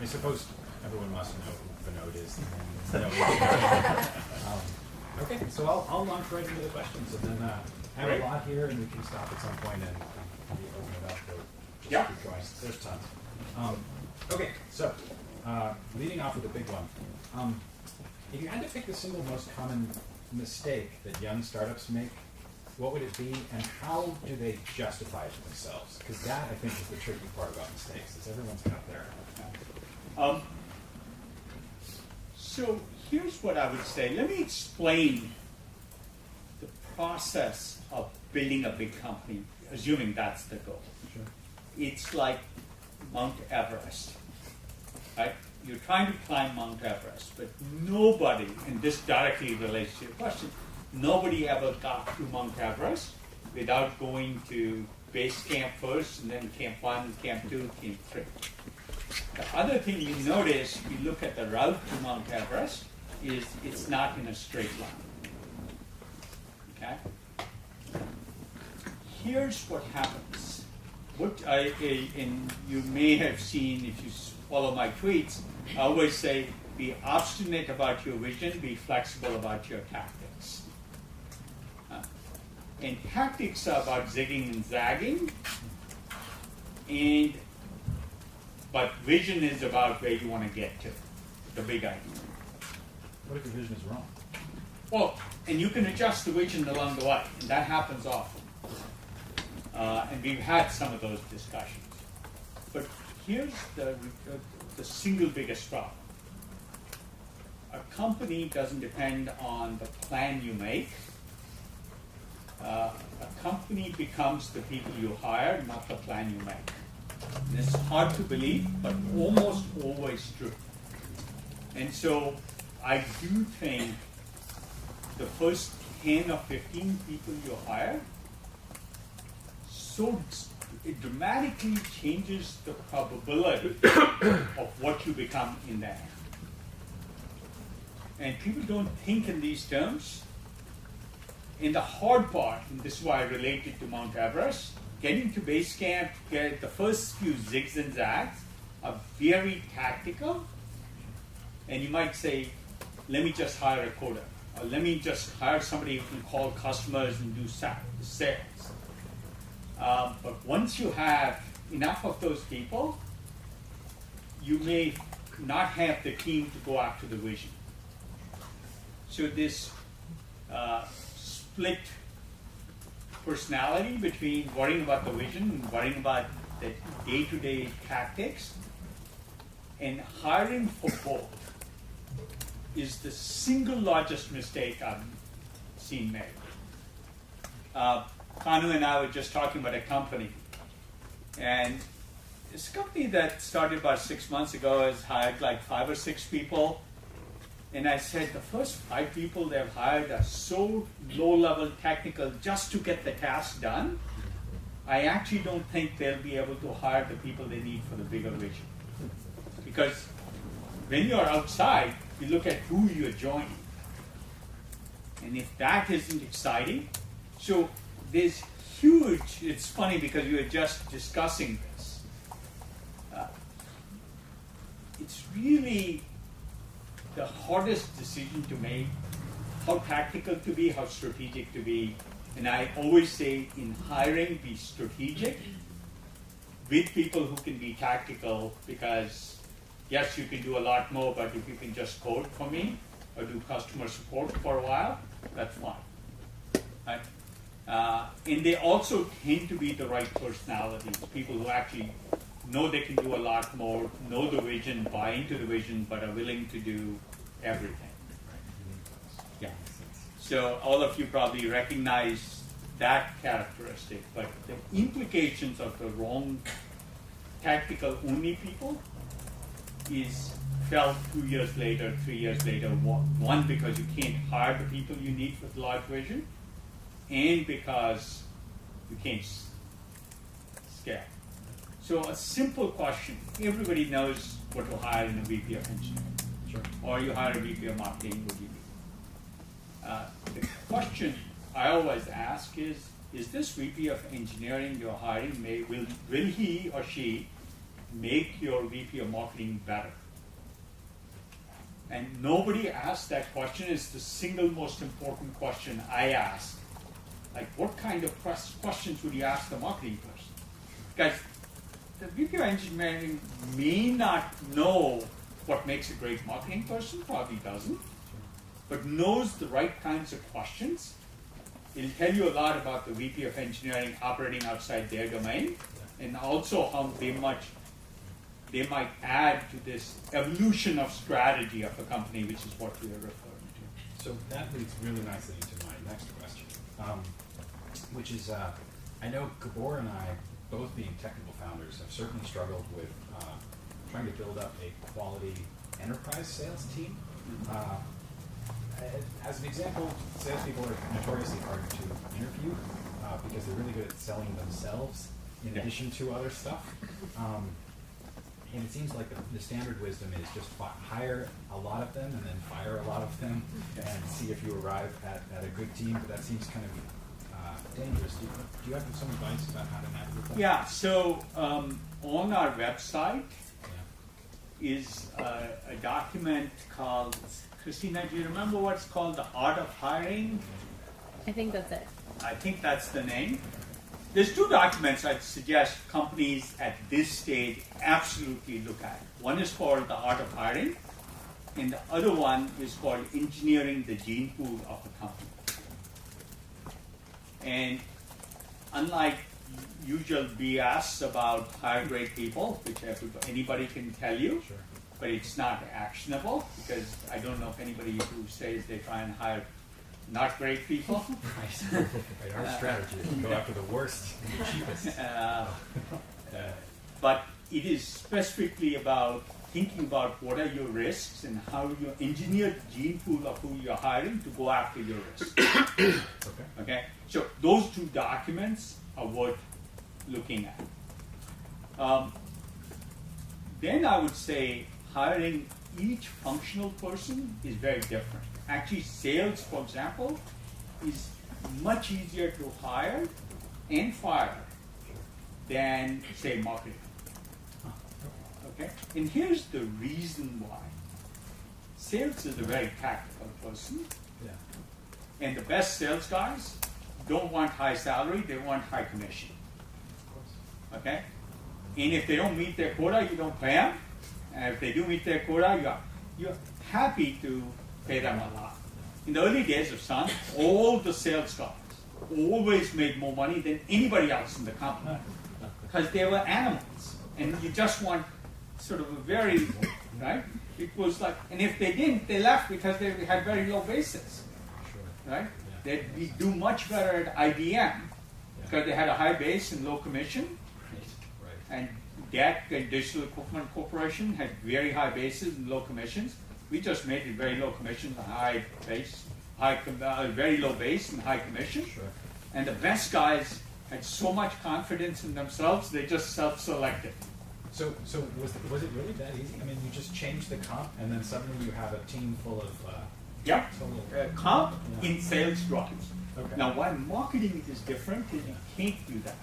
suppose everyone must know who Vinod is. Okay, so I'll launch right into the questions, and then I have a lot here, and we can stop at some point and maybe open it up or just keep going. There's tons. Okay, so leading off with the big one. If you had to pick the single most common mistake that young startups make, what would it be, and how do they justify it to themselves? Because that, I think, is the tricky part about mistakes, is everyone's got their... So here's what I would say. Let me explain the process of building a big company, assuming that's the goal. Sure. It's like Mount Everest, right? You're trying to climb Mount Everest, but nobody, and this directly relates to your question, nobody ever got to Mount Everest without going to base camp first, and then camp 1, camp 2, camp 3. The other thing you notice, we look at the route to Mount Everest, is it's not in a straight line. Okay? Here's what happens. And you may have seen, if you follow my tweets, I always say, be obstinate about your vision, be flexible about your tactics. And tactics are about zigging and zagging, but vision is about where you want to get to, the big idea. What if the vision is wrong? Well, and you can adjust the vision along the way, and that happens often. And we've had some of those discussions. But here's the single biggest problem. A company doesn't depend on the plan you make. A company becomes the people you hire, not the plan you make. And it's hard to believe, but almost always true. And so I do think the first 10 or 15 people you hire, so it dramatically changes the probability of what you become in the end. And people don't think in these terms. In the hard part, and this is why I relate it to Mount Everest, getting to base camp, the first few zigs and zags are very tactical. And you might say, let me just hire a coder, or let me just hire somebody who can call customers and do sales. But once you have enough of those people, you may not have the team to go after the vision. So this split personality between worrying about the vision and worrying about the day-to-day tactics, and hiring for both is the single largest mistake I've seen made. Kanu and I were just talking about a company, and this company that started about 6 months ago has hired like 5 or 6 people. And I said, the first 5 people they've hired are so low-level technical just to get the task done. I actually don't think they'll be able to hire the people they need for the bigger vision. Because when you're outside, you look at who you're joining. And if that isn't exciting, so there's huge, it's funny because we were just discussing this. It's really the hardest decision to make, how tactical to be, how strategic to be. And I always say in hiring, be strategic with people who can be tactical, because yes, you can do a lot more, but if you can just code for me or do customer support for a while, that's fine. Right? And they also tend to be the right personalities, people who actually know they can do a lot more, know the vision, buy into the vision, but are willing to do everything. Yeah. So all of you probably recognize that characteristic, but the implications of the wrong tactical only people is felt 2 years later, 3 years later. One, because you can't hire the people you need with large vision, and because you can't scale. So a simple question, everybody knows what to hire in a VP of engineering. Sure. Or you hire a VP of marketing, what do you do? The question I always ask is this VP of engineering you're hiring, will he or she make your VP of marketing better? And nobody asked that question. It's the single most important question I ask. Like, what kind of questions would you ask the marketing person? Because the VP of engineering may not know what makes a great marketing person, probably doesn't, but knows the right kinds of questions. It'll tell you a lot about the VP of engineering operating outside their domain, and also how they might add to this evolution of strategy of the company, which is what we are referring to. So that leads really nicely into my next question, which is, I know Gabor and I, both being technical founders, have certainly struggled with trying to build up a quality enterprise sales team. As an example, salespeople are notoriously hard to interview because they're really good at selling themselves in addition to other stuff. And it seems like the standard wisdom is just hire a lot of them and then fire a lot of them and see if you arrive at a good team. But that seems kind of dangerous. Do you have some advice about how to navigate that? Yeah, so on our website is a document called, Christina, do you remember what's called The Art of Hiring? I think that's it. I think that's the name. There's two documents I'd suggest companies at this stage absolutely look at. One is called The Art of Hiring, and the other one is called Engineering the Gene Pool of the Company. And unlike usual BS about hire great people, which anybody can tell you, Sure. but it's not actionable, because I don't know if anybody who says they try and hire not great people. Right. Our strategy is to go after the worst and the cheapest. But it is specifically about thinking about what are your risks and how you engineer the gene pool of who you're hiring to go after your risks. Okay? So those two documents are worth looking at. Then I would say hiring each functional person is very different. Actually, sales, for example, is much easier to hire and fire than, say, marketing. Okay? And here's the reason why. Sales is a very tactical person, and the best sales guys don't want high salary, they want high commission. Okay? And if they don't meet their quota, you don't pay them. And if they do meet their quota, you're happy to pay them a lot. In the early days of Sun, all the sales guys always made more money than anybody else in the company because they were animals. And you just want sort of a very, right? It was like, and if they didn't, they left because they had very low bases, right? They'd do much better at IBM because they had a high base and low commission. And DEC, Digital Equipment Corporation, had very high bases and low commissions. We just made it very low commissions, high base, very low base and high commission. And the best guys had so much confidence in themselves, they just self-selected. So was it really that easy? I mean, you just change the comp, and then suddenly you have a team full of Comp in sales drives. Okay. Now, why marketing is different is you can't do that.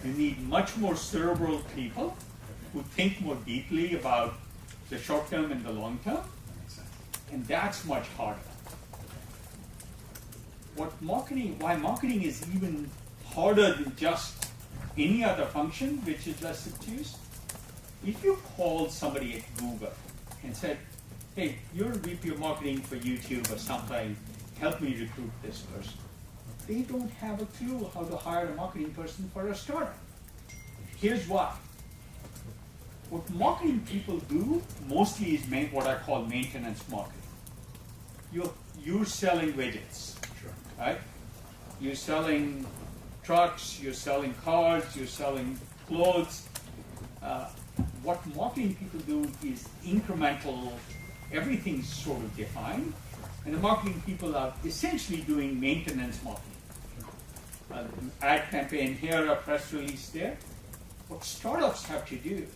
You need much more cerebral people who think more deeply about the short term and the long term, That makes sense. and that's much harder. Why marketing is even harder than just any other function, which is less obtuse. If you called somebody at Google and said, hey, you're a VP of marketing for YouTube or something, help me recruit this person. They don't have a clue how to hire a marketing person for a startup. Here's why. What marketing people do mostly is what I call maintenance marketing. You're selling widgets, right? You're selling trucks, you're selling cars, you're selling clothes. What marketing people do is incremental, everything's sort of defined, and the marketing people are essentially doing maintenance marketing. Ad campaign here, a press release there. What startups have to do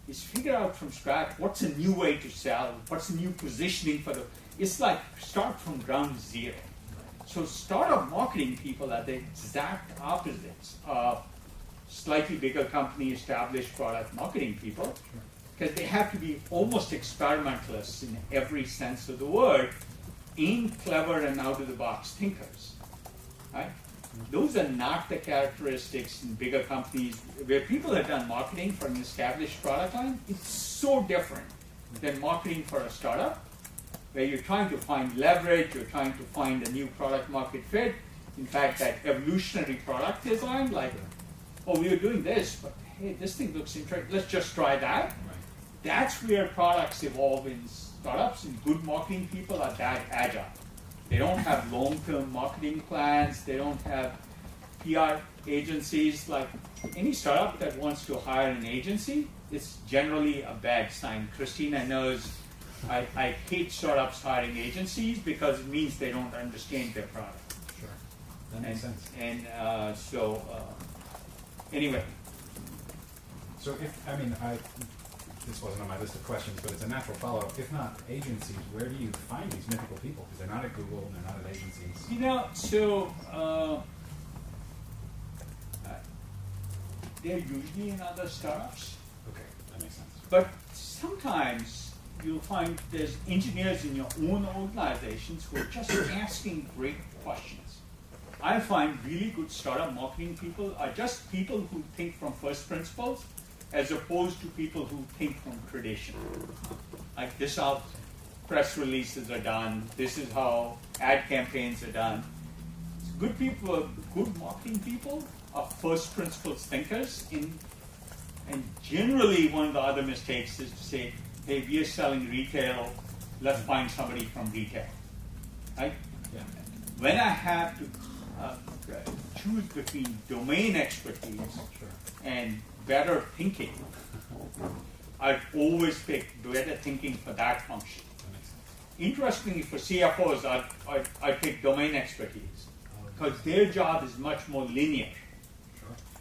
is figure out from scratch what's a new way to sell, what's a new positioning for it's like start from ground zero. So startup marketing people are the exact opposites of slightly bigger company, established product marketing people, because they have to be almost experimentalists in every sense of the word, in clever and out-of-the-box thinkers, right? Those are not the characteristics in bigger companies where people have done marketing for an established product line. It's so different than marketing for a startup, where you're trying to find leverage, you're trying to find a new product market fit. In fact, that evolutionary product design, like, oh, we were doing this, but hey, this thing looks interesting, let's just try that. Right. That's where products evolve in startups, and good marketing people are that agile. They don't have long-term marketing plans, they don't have PR agencies. Like any startup that wants to hire an agency, it's generally a bad sign. Christina knows I hate startups hiring agencies because it means they don't understand their product. Sure, that makes sense. And anyway. So this wasn't on my list of questions, but it's a natural follow-up. If not agencies, where do you find these mythical people? Because they're not at Google and they're not at agencies. You know, so they're usually in other startups. Okay, that makes sense. But sometimes you'll find there's engineers in your own organizations who are just asking great questions. I find really good startup marketing people are just people who think from first principles, as opposed to people who think from tradition. Like this is how press releases are done, this is how ad campaigns are done. Good people, good marketing people are first principles thinkers, and generally one of the other mistakes is to say, hey, we are selling retail, let's find somebody from retail. Right? Yeah. When I have to choose between domain expertise and better thinking, I'd always pick better thinking for that function. Interestingly, for CFOs, I'd pick domain expertise because their job is much more linear.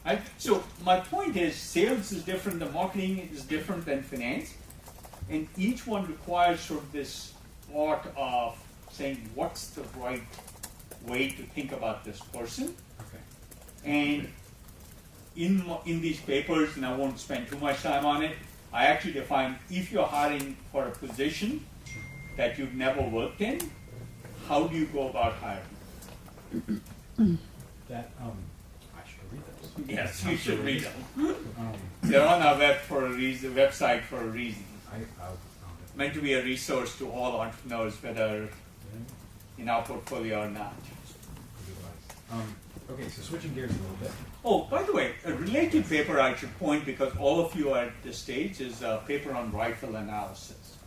Right? So my point is, sales is different than marketing, is different than finance, and each one requires sort of this thought of saying, what's the right way to think about this person? Okay. And in these papers, and I won't spend too much time on it, I actually define if you're hiring for a position that you've never worked in, how do you go about hiring? That I should read those. Yes, you should read them. They're on our website for a reason. Meant to be a resource to all entrepreneurs, whether in our portfolio or not. Okay, so switching gears a little bit. Oh, by the way, a related paper I should point, because all of you are at this stage, is a paper on rifle analysis.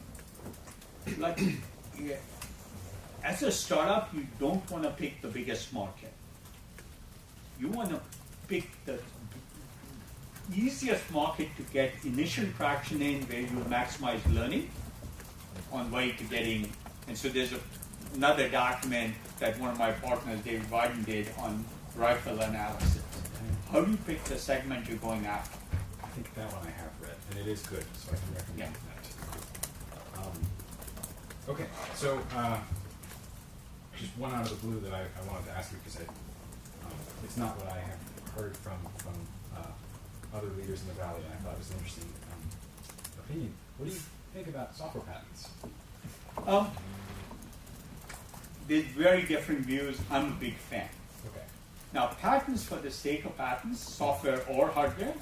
Like, as a startup, you don't want to pick the biggest market. You want to pick the easiest market to get initial traction in, where you maximize learning on way to getting. And so there's another document that one of my partners, David Biden, did on rifle analysis. How do you pick the segment you're going after? I think that one I have read, and it is good, so I can recommend that. Okay, so just one out of the blue that I wanted to ask you, because it's not what I have heard from other leaders in the Valley, and I thought it was an interesting opinion. What do you think about software patents? There's very different views. I'm a big fan. Okay. Now, patents for the sake of patents, software or hardware,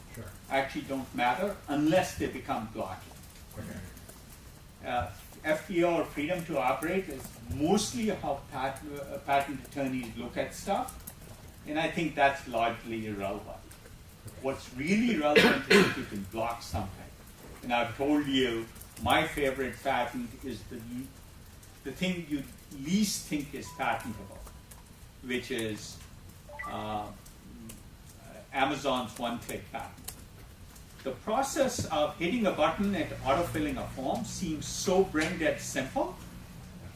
actually don't matter unless they become blocking. Okay. FTO, or freedom to operate, is mostly how patent attorneys look at stuff, and I think that's largely irrelevant. Okay. What's really relevant is if you can block something. And I've told you, my favorite patent is the thing you least think is patentable, which is Amazon's one-click patent. The process of hitting a button and autofilling a form seems so brain-dead simple,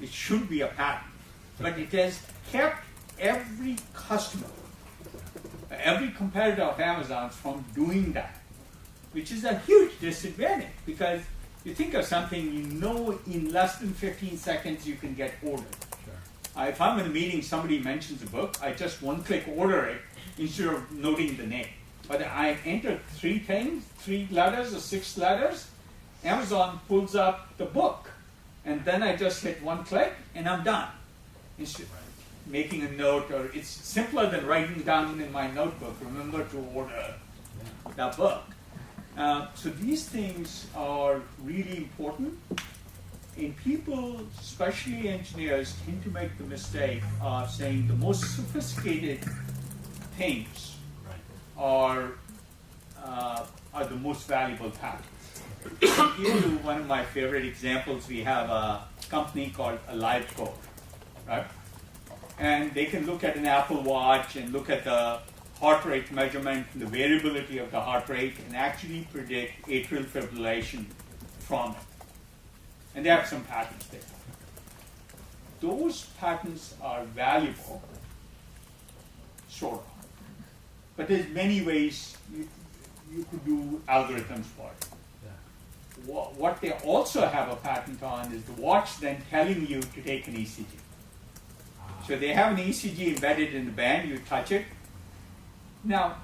it should be a patent. But it has kept every customer, every competitor of Amazon's from doing that, which is a huge disadvantage, because you think of something, you know in less than 15 seconds you can get ordered. Sure. If I'm in a meeting, somebody mentions a book, I just one-click order it instead of noting the name. but I enter 3 things, 3 letters or 6 letters, Amazon pulls up the book, and then I just hit 1 click, and I'm done. Instead of making a note, or it's simpler than writing down in my notebook, remember to order that book. So these things are really important. And people, especially engineers, tend to make the mistake of saying the most sophisticated things are the most valuable patents. To give you one of my favorite examples, we have a company called AliveCode, right? And they can look at an Apple Watch and look at the heart rate measurement, the variability of the heart rate, and actually predict atrial fibrillation from it. And they have some patents there. Those patents are valuable, sort of. But there's many ways you could do algorithms for it. Yeah. What they also have a patent on is the watch then telling you to take an ECG. So they have an ECG embedded in the band, you touch it. Now,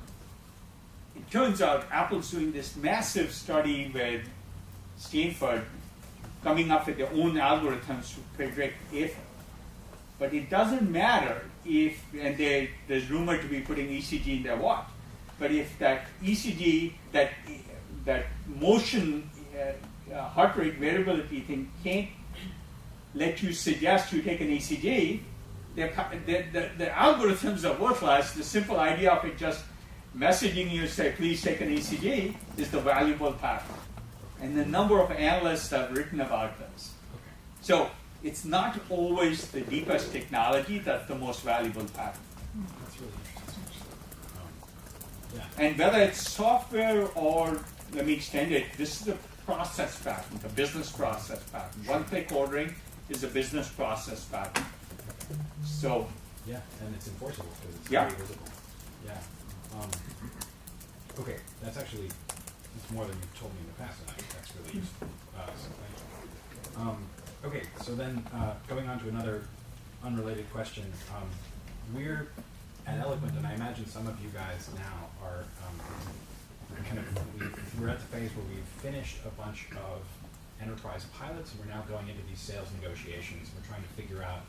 it turns out Apple's doing this massive study with Stanford, coming up with their own algorithms to predict if, but it doesn't matter if, and there's rumored to be putting ECG in their watch, but if that ECG, that motion, heart rate variability thing can't let you suggest you take an ECG, the algorithms are worthless. The simple idea of it just messaging you, say, please take an ECG, is the valuable pattern. And the number of analysts have written about this. Okay. So it's not always the deepest technology that's the most valuable pattern. That's really interesting. Yeah. And whether it's software or, let me extend it, this is a process pattern, a business process pattern. One-click ordering is a business process pattern. So yeah, and it's enforceable because it's very visible. Yeah. Okay, that's actually more than you've told me in the past, and that's really useful. So thank you. Okay, so then going on to another unrelated question. We're at Eloquent, and I imagine some of you guys now are we're at the phase where we've finished a bunch of enterprise pilots, and we're now going into these sales negotiations. We're trying to figure out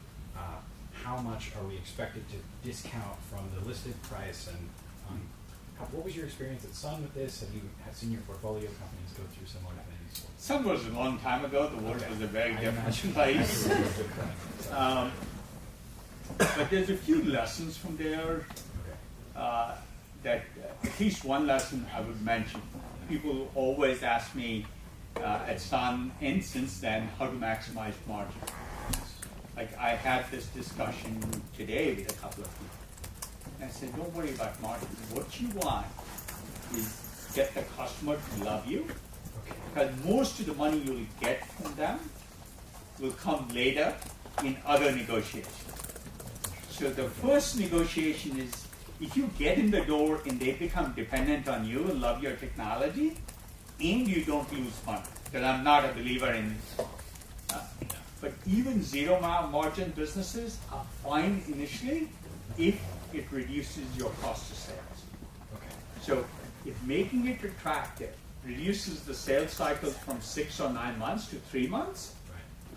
how much are we expected to discount from the listed price, and what was your experience at Sun with this? Have you seen your portfolio companies go through similar things? Sun was a long time ago. The world was a very different place. But there's a few lessons from there that at least one lesson I would mention. People always ask me at Sun and since then how to maximize margin. Like I had this discussion today with a couple of people. And I said, don't worry about margin. What you want is get the customer to love you. Because most of the money you'll get from them will come later in other negotiations. So the first negotiation is if you get in the door and they become dependent on you and love your technology, and you don't lose money. Because I'm not a believer in but even zero margin businesses are fine initially if it reduces your cost of sales. Okay. So if making it attractive reduces the sales cycle from 6 or 9 months to 3 months,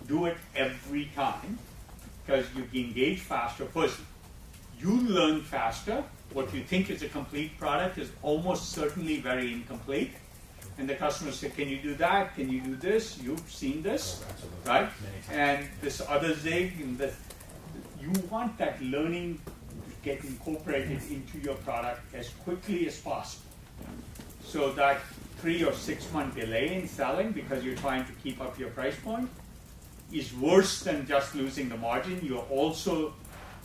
do it every time because you can engage faster. First, you learn faster. What you think is a complete product is almost certainly very incomplete. And the customer says, can you do that? Can you do this? You've seen this, right? And this other zig, and you want that learning to get incorporated into your product as quickly as possible. So that 3 or 6 month delay in selling because you're trying to keep up your price point is worse than just losing the margin. You're also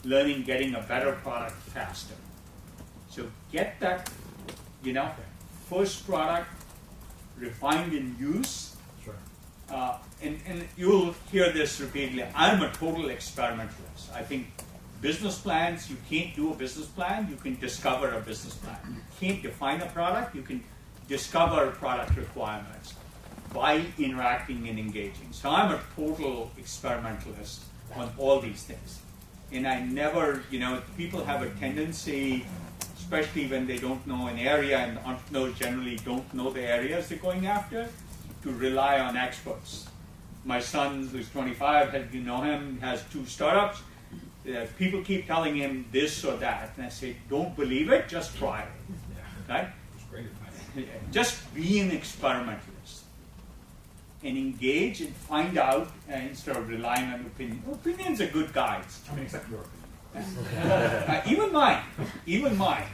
learning getting a better product faster. So get that, first product refined in use. Sure. And you'll hear this repeatedly. I'm a total experimentalist. I think business plans, you can't do a business plan, you can discover a business plan. You can't define a product, you can discover product requirements by interacting and engaging. So I'm a total experimentalist on all these things. And I never, people have a tendency, especially when they don't know an area, and entrepreneurs generally don't know the areas they're going after, to rely on experts. My son, who's 25, you know him, has 2 startups. People keep telling him this or that, and I say, don't believe it, just try it. Yeah. Right? It's great advice. Just be an experimentalist and engage and find out instead of relying on opinion. Opinions are good guides. I mean, except your opinion. Even mine.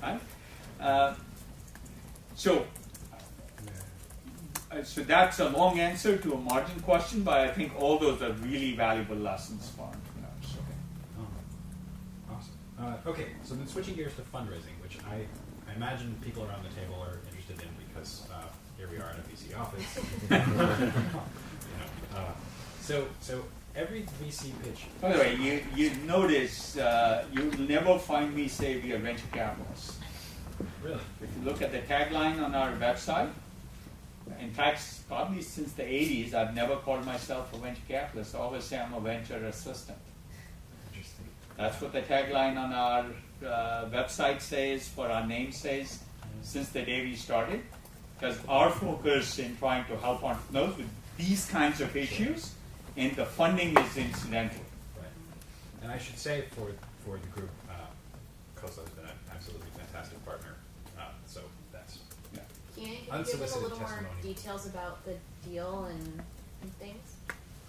Right? So that's a long answer to a margin question, but I think all those are really valuable lessons for entrepreneurs. Awesome. Okay, so then switching gears to fundraising, which I imagine people around the table are interested in because here we are in a VC office. So every VC pitch. By the way, you notice you'll never find me say we are venture capitalists. Really? If you look at the tagline on our website, in fact, probably since the 80s, I've never called myself a venture capitalist. I always say I'm a venture assistant. Interesting. That's what the tagline on our website says, what our name says, since the day we started. Because our focus in trying to help entrepreneurs with these kinds of issues, and the funding is incidental. Right. And I should say for the group, Khosla has been an absolutely fantastic partner. So that's Can you give unsolicited a little more testimony. details about the deal and things?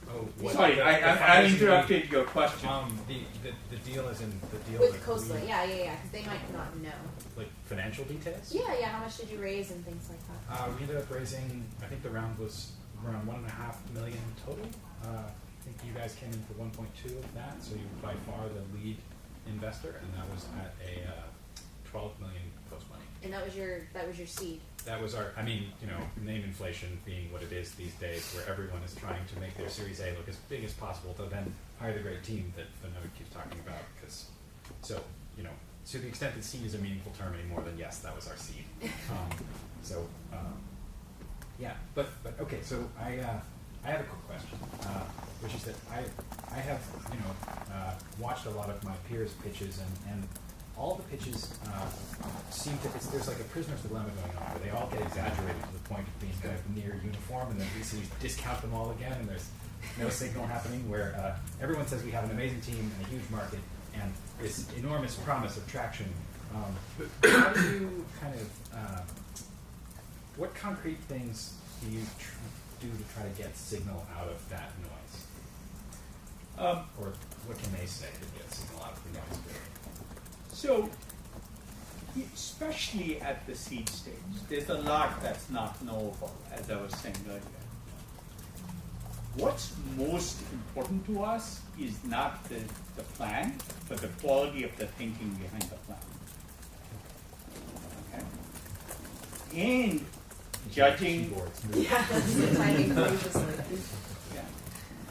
Oh, Sorry, I interrupted your question. The deal is in the deal With like, Khosla, yeah, because they might not know. like financial details. Yeah, how much did you raise and things like that? We ended up raising. I think the round was around $1.5 million total. I think you guys came in for 1.2 of that, so you were by far the lead investor, and that was at a 12 million post money. And that was your seed. That was our. I mean, name inflation being what it is these days, where everyone is trying to make their Series A look as big as possible to then hire the great team that Vinod keeps talking about. Because, to the extent that seed is a meaningful term anymore, then yes, that was our seed. Yeah, but okay. So I have a quick question, which is that I have watched a lot of my peers' pitches, and all the pitches seem to there's like a prisoner's dilemma going on, where they all get exaggerated to the point of being kind of near uniform, and then VCs discount them all again, and there's no signal happening. Where everyone says we have an amazing team and a huge market and this enormous promise of traction. How do you kind of what concrete things do you do to try to get signal out of that noise? Or what can they say to get signal out of the noise? So, especially at the seed stage, there's a lot that's not knowable, as I was saying earlier. What's most important to us is not the plan, but the quality of the thinking behind the plan. Okay? And judging. Yeah, that's the timing graciously. Yeah.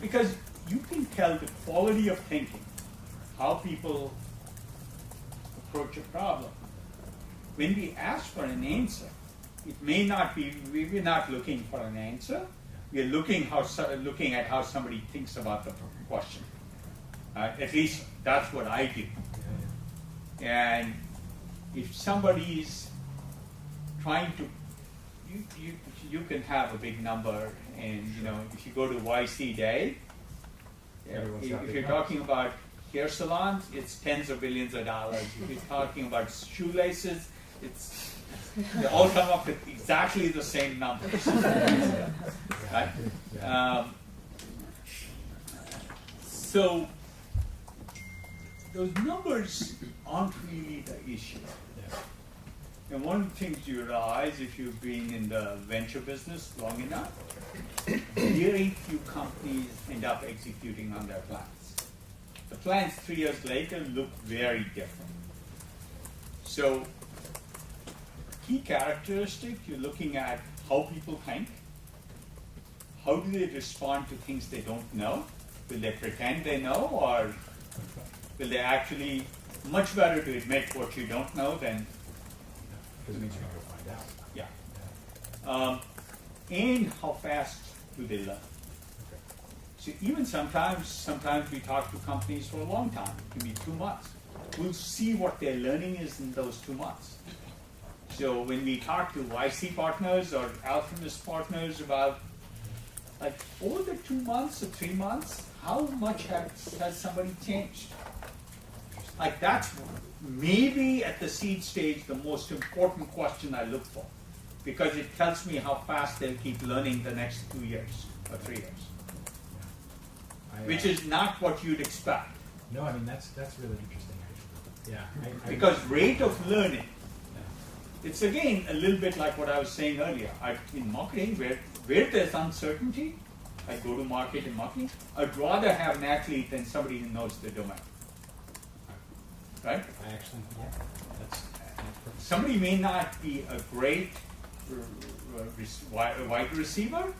Because you can tell the quality of thinking, how people approach a problem. When we ask for an answer, it may not be, we're not looking for an answer, we're looking at how somebody thinks about the question. At least that's what I do. And if somebody's trying to, you can have a big number, and if you go to YC Day, if you're talking about hair salons, it's tens of billions of dollars. If you're talking about shoelaces, they all come up with exactly the same numbers. Right? So those numbers aren't really the issue. And one of the things you realize if you've been in the venture business long enough, very few companies end up executing on their plans. The plans 3 years later look very different. So, key characteristic, you're looking at how people think. How do they respond to things they don't know? Will they pretend they know, or will they actually, much better to admit what you don't know than. Because it means you're going to go find out. Yeah. And how fast do they learn? So even sometimes we talk to companies for a long time. It can be 2 months. we'll see what their learning is in those 2 months. So when we talk to YC partners or Alchemist partners about, like, over the 2 months or 3 months, how much has somebody changed? Like, that's maybe at the seed stage the most important question I look for, because it tells me how fast they'll keep learning the next 2 years or 3 years, which is not what you'd expect. No, I mean that's really interesting, actually. Yeah, Because rate of learning, it's again a little bit like what I was saying earlier. In marketing, where there's uncertainty, I go to market in marketing. I'd rather have an athlete than somebody who knows the domain. Right? I actually, yeah, that's perfect. Somebody may not be a great wide receiver. Sure.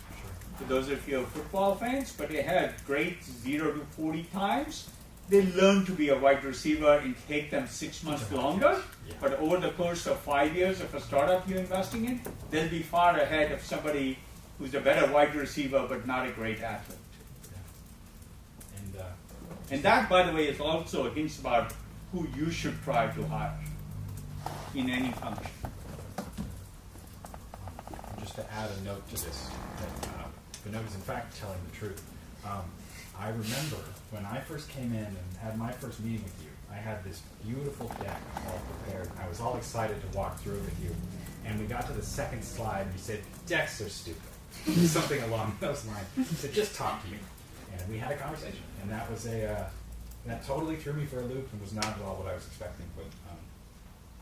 For those of you who are football fans, but they had great 0 to 40 times. They learn to be a wide receiver and take them 6 months longer. Yeah. But over the course of 5 years of a startup you're investing in, they'll be far ahead of somebody who's a better wide receiver but not a great athlete. Yeah. And that, by the way, is also a hint about who you should try to hire in any function. Just to add a note to this, that Vinod is in fact telling the truth. I remember when I first came in and had my first meeting with you, I had this beautiful deck all prepared. I was all excited to walk through it with you. And we got to the second slide and you said, decks are stupid. Something along those lines. You said, just talk to me. And we had a conversation. And that was that totally threw me for a loop and was not at all what I was expecting. But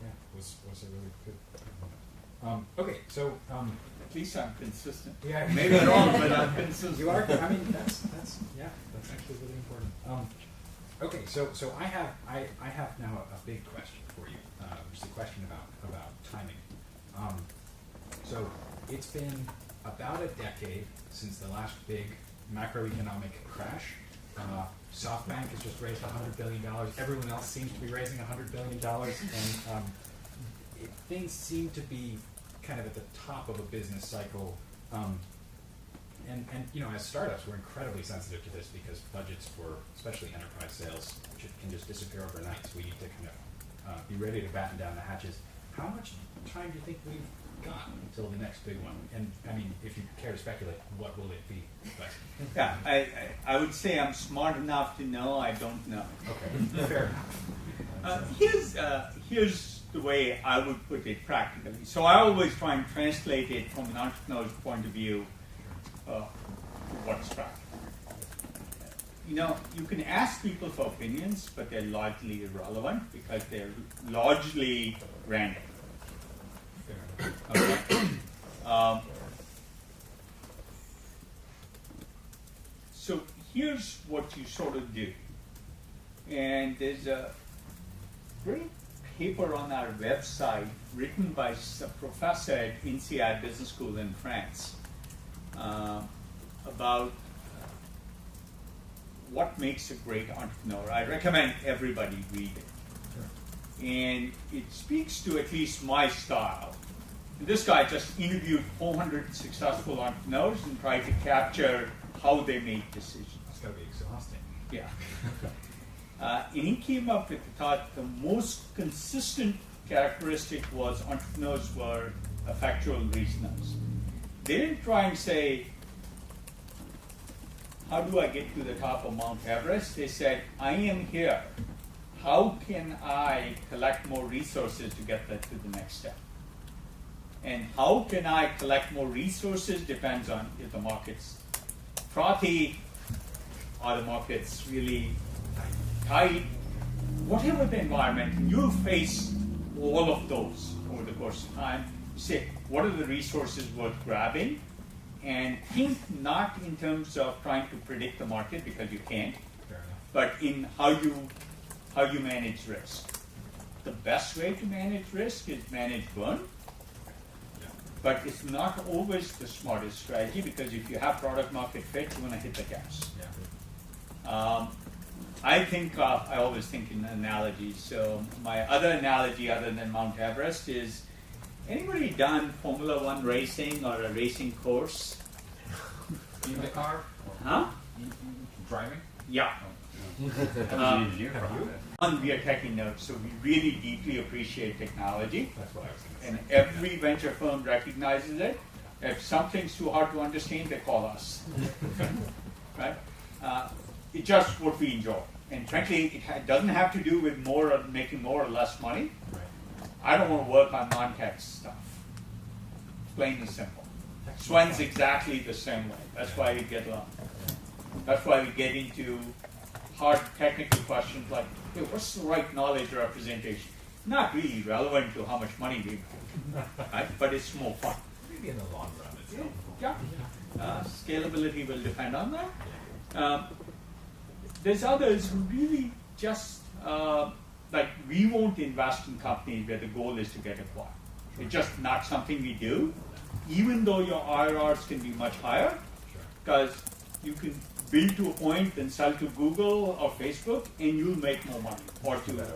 yeah, it was a really good moment. Okay, so At least I'm consistent. yeah, Maybe wrong, but I'm consistent. you are. I mean, that's actually really important. Okay, so I have now a big question for you, which is a question about timing. So it's been about a decade since the last big macroeconomic crash. SoftBank has just raised $100 billion. Everyone else seems to be raising $100 billion, and things seem to be kind of at the top of a business cycle. And you know, as startups, we're incredibly sensitive to this because budgets for especially enterprise sales can just disappear overnight. So we need to kind of be ready to batten down the hatches. How much time do you think we've got until the next big one? And I mean, if you care to speculate, what will it be? But, Yeah, I would say I'm smart enough to know I don't know. okay, fair enough. Here's the way I would put it practically. So I always try and translate it from an entrepreneur's point of view to what's practical. You know, you can ask people for opinions, but they're largely irrelevant because they're largely random. Fair enough. Okay. So here's what you sort of do. And there's a great paper on our website written by a professor at INSEAD Business School in France about what makes a great entrepreneur. I recommend everybody read it. And it speaks to at least my style. And this guy just interviewed 400 successful entrepreneurs and tried to capture how they made decisions. That's got to be exhausting. Yeah. And he came up with the thought the most consistent characteristic was entrepreneurs were effectual reasoners. They didn't try and say, how do I get to the top of Mount Everest? They said, I am here. How can I collect more resources to get that to the next step? And how can I collect more resources depends on if the market's frothy, are the markets really tight, whatever the environment, and you'll face all of those over the course of time. You say, what are the resources worth grabbing? And think not in terms of trying to predict the market, because you can't, Fair enough. but in how you manage risk. The best way to manage risk is manage burn, Yeah. but it's not always the smartest strategy, because if you have product market fit, you want to hit the gas. Yeah. I always think in analogies. So my other analogy, other than Mount Everest, is anybody done Formula One racing or a racing course? In the car? Huh? Driving? Yeah. And we are techie nerds, so we really deeply appreciate technology. That's what I was going to say. And every venture firm recognizes it. If something's too hard to understand, they call us. Right? It's just what we enjoy. And frankly, it doesn't have to do with making more or less money. Right. I don't want to work on non-tech stuff. Plain and simple. Swen's exactly the same way. That's why we get along. That's why we get into hard technical questions like, hey, what's the right knowledge representation? Not really relevant to how much money we make, right? But it's more fun. Maybe in the long run, it's helpful. Yeah. Scalability will depend on that. There's others who really just, like we won't invest in companies where the goal is to get acquired. It's just not something we do, even though your IRRs can be much higher, because you can build to a point, then sell to Google or Facebook, and you'll make more money, or to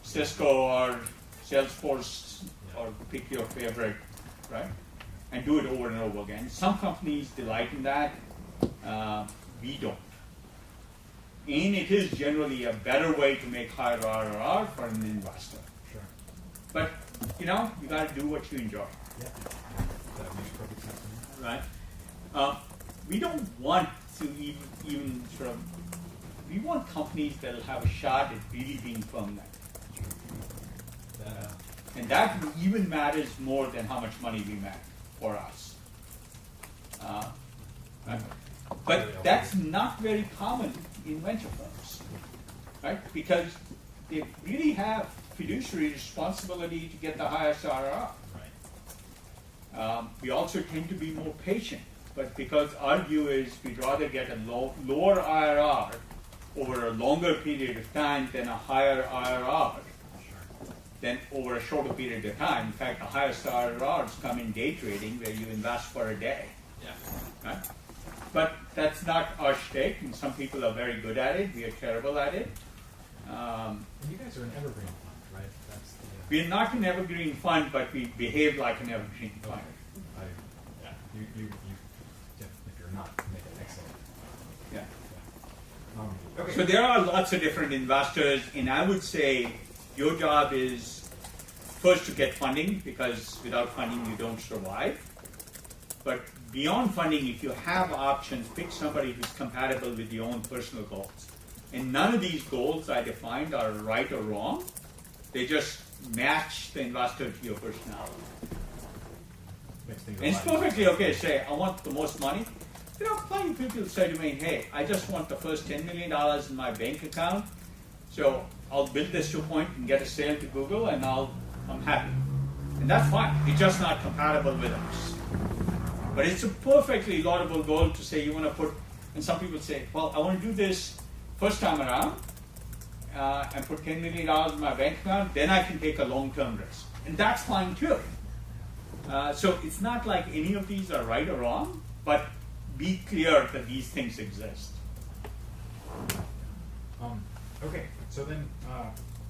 Cisco or Salesforce, or pick your favorite, right? And do it over and over again. Some companies delight in that. We don't. And it is generally a better way to make higher IRR for an investor. Sure. But, you know, you got to do what you enjoy. Yeah. That makes perfect sense to me. Right? We don't want to even sort of, we want companies that will have a shot at really being permanent. And that even matters more than how much money we make for us. Right? But that's not very common in venture firms, right? Because they really have fiduciary responsibility to get the highest IRR. Right. We also tend to be more patient, but because our view is we'd rather get a lower IRR over a longer period of time than a higher IRR than over a shorter period of time. In fact, the highest IRRs come in day trading where you invest for a day. Yeah. Right? But that's not our stake, and some people are very good at it. We are terrible at it. And you guys are an evergreen fund, right? That's the, We're not an evergreen fund, but we behave like an evergreen fund. Yeah. If you're not, make it excellent. Yeah. Okay. So there are lots of different investors, and I would say your job is first to get funding, because without funding you don't survive. But beyond funding, if you have options, pick somebody who's compatible with your own personal goals. And none of these goals I defined are right or wrong. They just match the investor to your personality. Makes things a And it's lot perfectly okay to say, I want the most money. You know, plenty of people say to me, hey, I just want the first $10 million in my bank account, so I'll build this to a point and get a sale to Google, and I'm happy. And that's fine. It's just not compatible with us. But it's a perfectly laudable goal to say you want to put, and some people say, well, I want to do this first time around and put $10 million in my bank account, then I can take a long-term risk. And that's fine too. So it's not like any of these are right or wrong, but be clear that these things exist. Okay, so then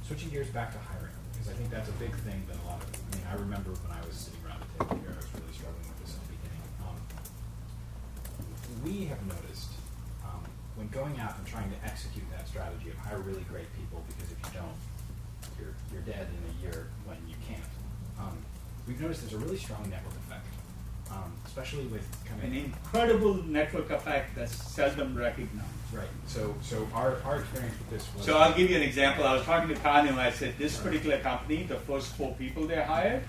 switching gears back to hiring, because I think that's a big thing that a lot of, I mean, I remember when I was sitting around the table here, I was really struggling with this in the beginning. We have noticed when going out and trying to execute that strategy of hire really great people, because if you don't, you're dead in a year when you can't. We've noticed there's a really strong network effect, especially with kind of An incredible network effect that's seldom recognized. right. So our experience with this was. So I'll give you an example. I was talking to Kanu, I said, this particular company, the first 4 people they hired,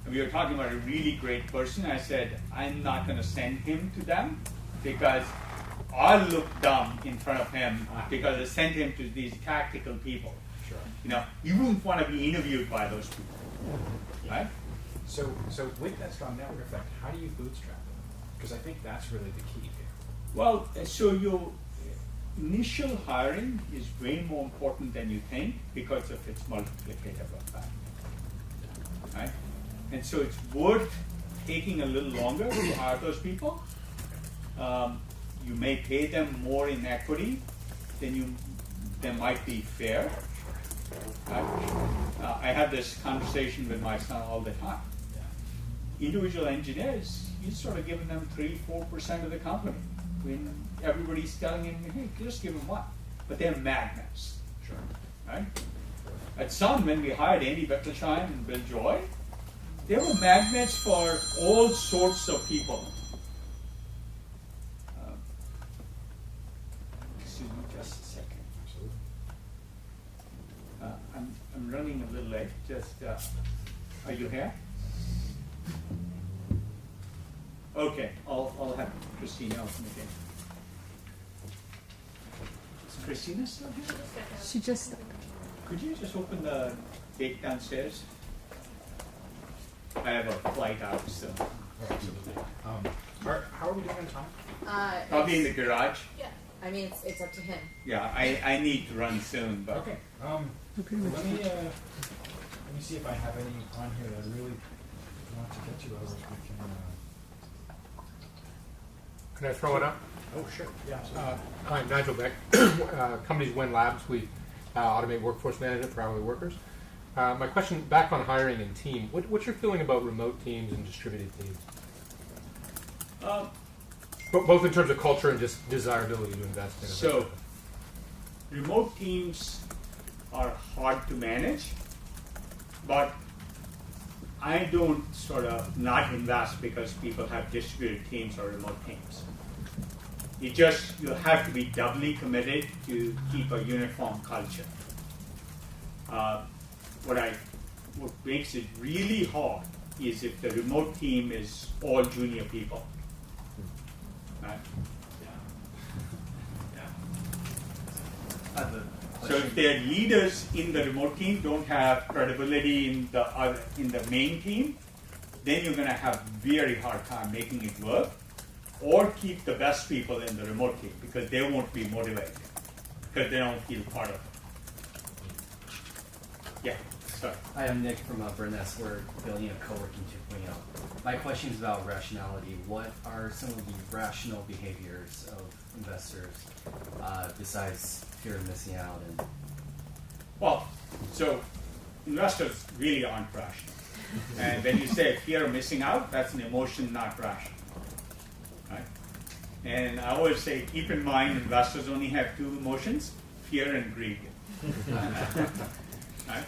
and we were talking about a really great person. I said, I'm not going to send him to them because I'll look dumb in front of him because I sent him to these tactical people. Sure. You know, you wouldn't want to be interviewed by those people, right? So with that strong network effect, how do you bootstrap it? Because I think that's really the key here. Well, so your initial hiring is way more important than you think because of its multiplicative effect, right? And so it's worth taking a little longer to hire those people. You may pay them more in equity than might be fair. I have this conversation with my son all the time. Individual engineers, you're sort of giving them 3-4% of the company. when everybody's telling him, hey, just give him one. But they're magnets. Sure. Right? At Sun, when we hired Andy Bechtolsheim and Bill Joy, they were magnets for all sorts of people. Excuse me just a second. Absolutely. I'm running a little late. Just, are you here? Okay, I'll have Christina open again. Is Christina still here? She just. Could you just open the gate downstairs? I have a flight out, so Oh, absolutely. How are we doing on time? probably in the it's- garage. Yeah. I mean, it's up to him. Yeah, I need to run soon, but Okay. Let me see if I have any on here that I really want to get to. Others we can. Can I throw it up? Oh, sure. Yeah. Absolutely. Hi, I'm Nigel Beck. Company's Win Labs. We automate workforce management for hourly workers. My question back on hiring and team. What's your feeling about remote teams and distributed teams? Both in terms of culture and just desirability to invest in. so remote teams are hard to manage, but I don't sort of not invest because people have distributed teams or remote teams. You have to be doubly committed to keep a uniform culture. What makes it really hard is if the remote team is all junior people. Right? So if their leaders in the remote team don't have credibility in the main team, then you're going to have very hard time making it work, or keep the best people in the remote team because they won't be motivated because they don't feel part of it. Yeah, sorry. Hi, I'm Nick from Burness. We're building a co-working 2.0. My question is about rationality. What are some of the rational behaviors of investors besides fear of missing out? Well, so investors really aren't rational. And when you say fear of missing out, that's an emotion, not rational. Right? And I always say, keep in mind, investors only have two emotions, fear and greed. Right?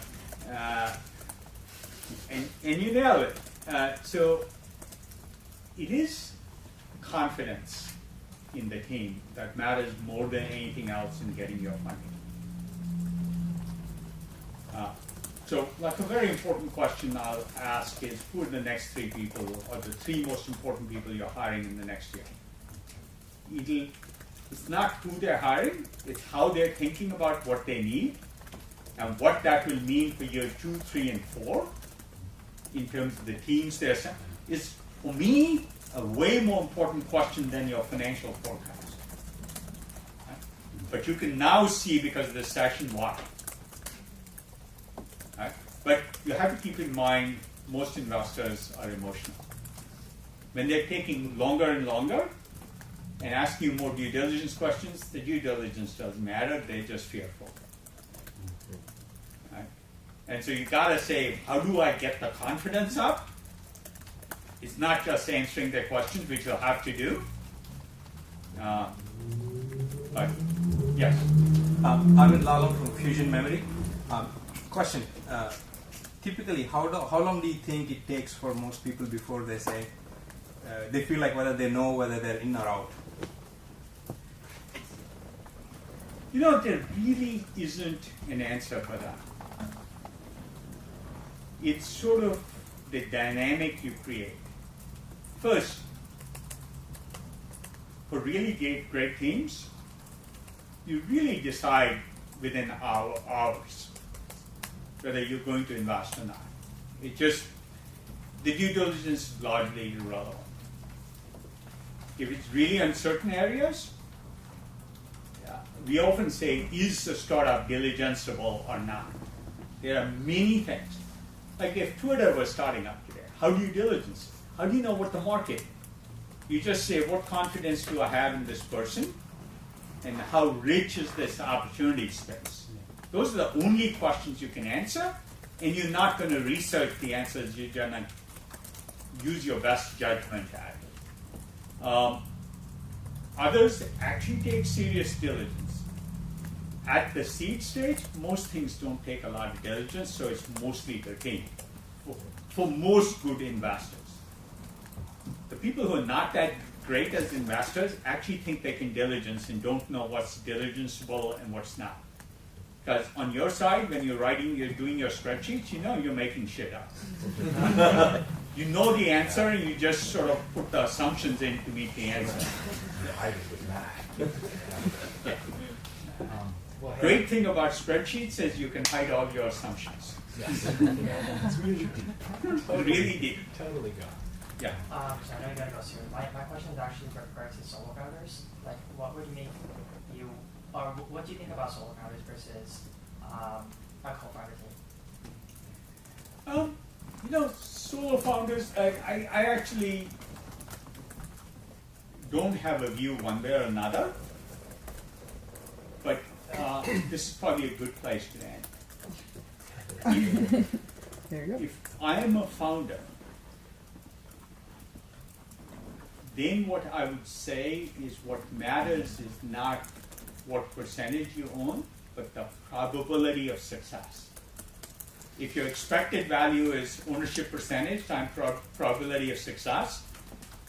And you nail it. So it is confidence in the team that matters more than anything else in getting your money. So like a very important question I'll ask is, who are the next three people or the three most important people you're hiring in the next year? It's not who they're hiring, it's how they're thinking about what they need and what that will mean for year 2, 3, and 4 in terms of the teams they're sending. Is, for me, a way more important question than your financial forecast. Right? But you can now see, because of this session, why. Right? But you have to keep in mind, most investors are emotional. When they're taking longer and longer and asking you more due diligence questions, the due diligence doesn't matter, they're just fearful. Right? And so you gotta say, how do I get the confidence up? It's not just answering their questions, which you'll have to do. But yes. I'm Lalo from Fusion Memory. Question: typically, how long do you think it takes for most people before they say they feel like whether they know whether they're in or out? You know, there really isn't an answer for that. It's sort of the dynamic you create. First, for really great teams, you really decide within hours whether you're going to invest or not. It just, the due diligence is largely irrelevant. If it's really uncertain areas, we often say, is a startup diligenceable or not? There are many things. Like if Twitter was starting up today, how do you diligence it? How do you know what the market? You just say, what confidence do I have in this person? And how rich is this opportunity space? Those are the only questions you can answer, and you're not going to research the answers. You're going to use your best judgment at it. Others actually take serious diligence. At the seed stage, most things don't take a lot of diligence, so it's mostly the team for most good investors. The people who are not that great as investors actually think they can diligence and don't know what's diligenceable and what's not. Because on your side, when you're doing your spreadsheets, you know you're making shit up. You know the answer, and you just sort of put the assumptions in to meet the answer. I did with that. Well, great thing about spreadsheets is you can hide all your assumptions. Yes. It's really deep. Really deep. Totally gone. Yeah. So I know you gotta go soon. My question is actually with regards to solo founders. Like, what would make you, or what do you think about solo founders versus a co-founder team? Solo founders, I actually don't have a view one way or another, but this is probably a good place to end. There you go. If I am a founder, then what I would say is what matters is not what percentage you own, but the probability of success. If your expected value is ownership percentage times probability of success,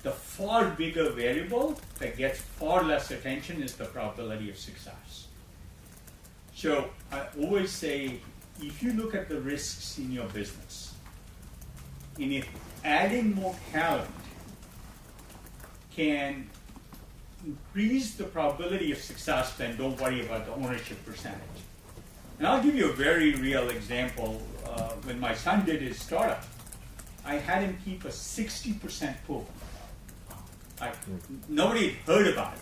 the far bigger variable that gets far less attention is the probability of success. So I always say, if you look at the risks in your business, and if adding more talent can increase the probability of success, then don't worry about the ownership percentage. And I'll give you a very real example. When my son did his startup, I had him keep a 60% pool. Nobody had heard about it.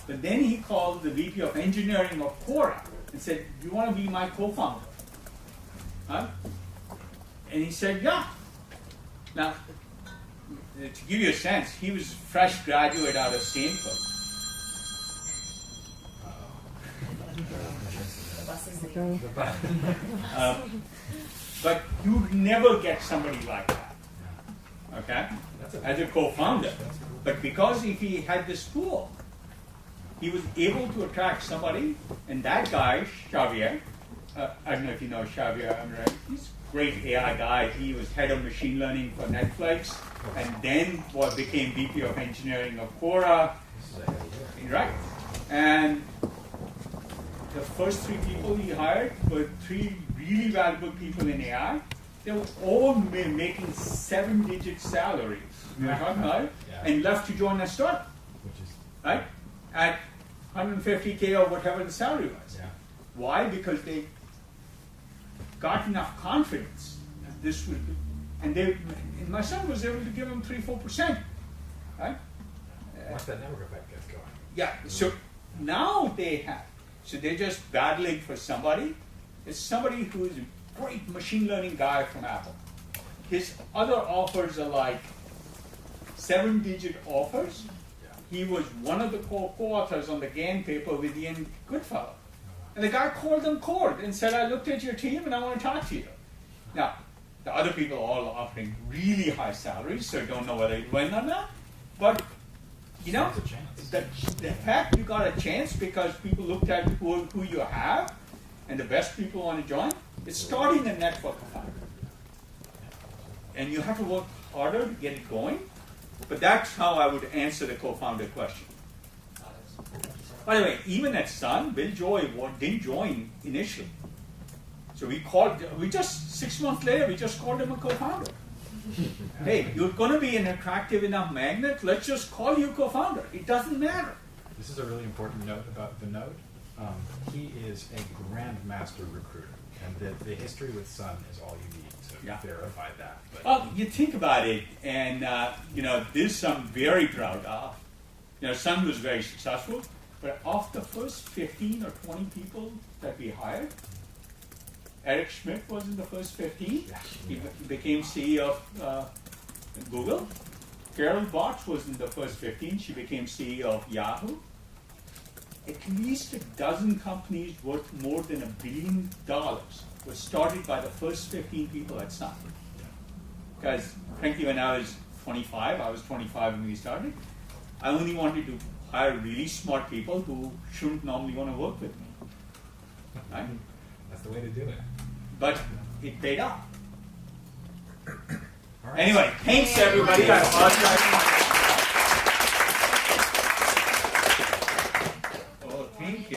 But then he called the VP of engineering of Quora and said, "Do you want to be my co-founder?" Huh? And he said, "Yeah." Now, to give you a sense, he was a fresh graduate out of Stanford. But you'd never get somebody like that, okay, as a co-founder. But because if he had this pool, he was able to attract somebody, and that guy, Xavier, I don't know if you know Xavier, he's a great AI guy. He was head of machine learning for Netflix, and then became VP of engineering of Quora, right? And the first 3 people he hired were 3 really valuable people in AI. They were all making 7-digit salaries, and left to join a startup, right? At $150K or whatever the salary was. Yeah. Why? Because they got enough confidence that this would be, and my son was able to give them 3-4%, right? Once that network effect gets going. Yeah. So now they're just battling for somebody. It's somebody who is a great machine learning guy from Apple. His other offers are like 7-digit offers. He was one of the co-authors on the GAN paper with Ian Goodfellow. And the guy called them cold and said, "I looked at your team and I want to talk to you." Now, the other people are all offering really high salaries, so I don't know whether it went or not. But, the fact you got a chance because people looked at who you have and the best people want to join, it's starting a network effect. And you have to work harder to get it going. But that's how I would answer the co-founder question. By the way, even at Sun, Bill Joy didn't join initially. So we just 6 months later, we just called him a co-founder. Hey, you're going to be an attractive enough magnet, let's just call you co-founder. It doesn't matter. This is a really important note about Vinod. He is a grandmaster recruiter, and the history with Sun is all you need to verify that. But well, you think about it, and this Sun very proud of. Sun was very successful, but of the first 15 or 20 people that we hired, Eric Schmidt was in the first 15. He became CEO of Google. Carol Botch was in the first 15. She became CEO of Yahoo. At least a dozen companies worth more than $1 billion were started by the first 15 people at Sun. Because frankly, when I was 25, I was 25 when we started, I only wanted to hire really smart people who shouldn't normally want to work with me. Right? That's the way to do it. But it paid off. All right. Anyway, thanks everybody. I apologize.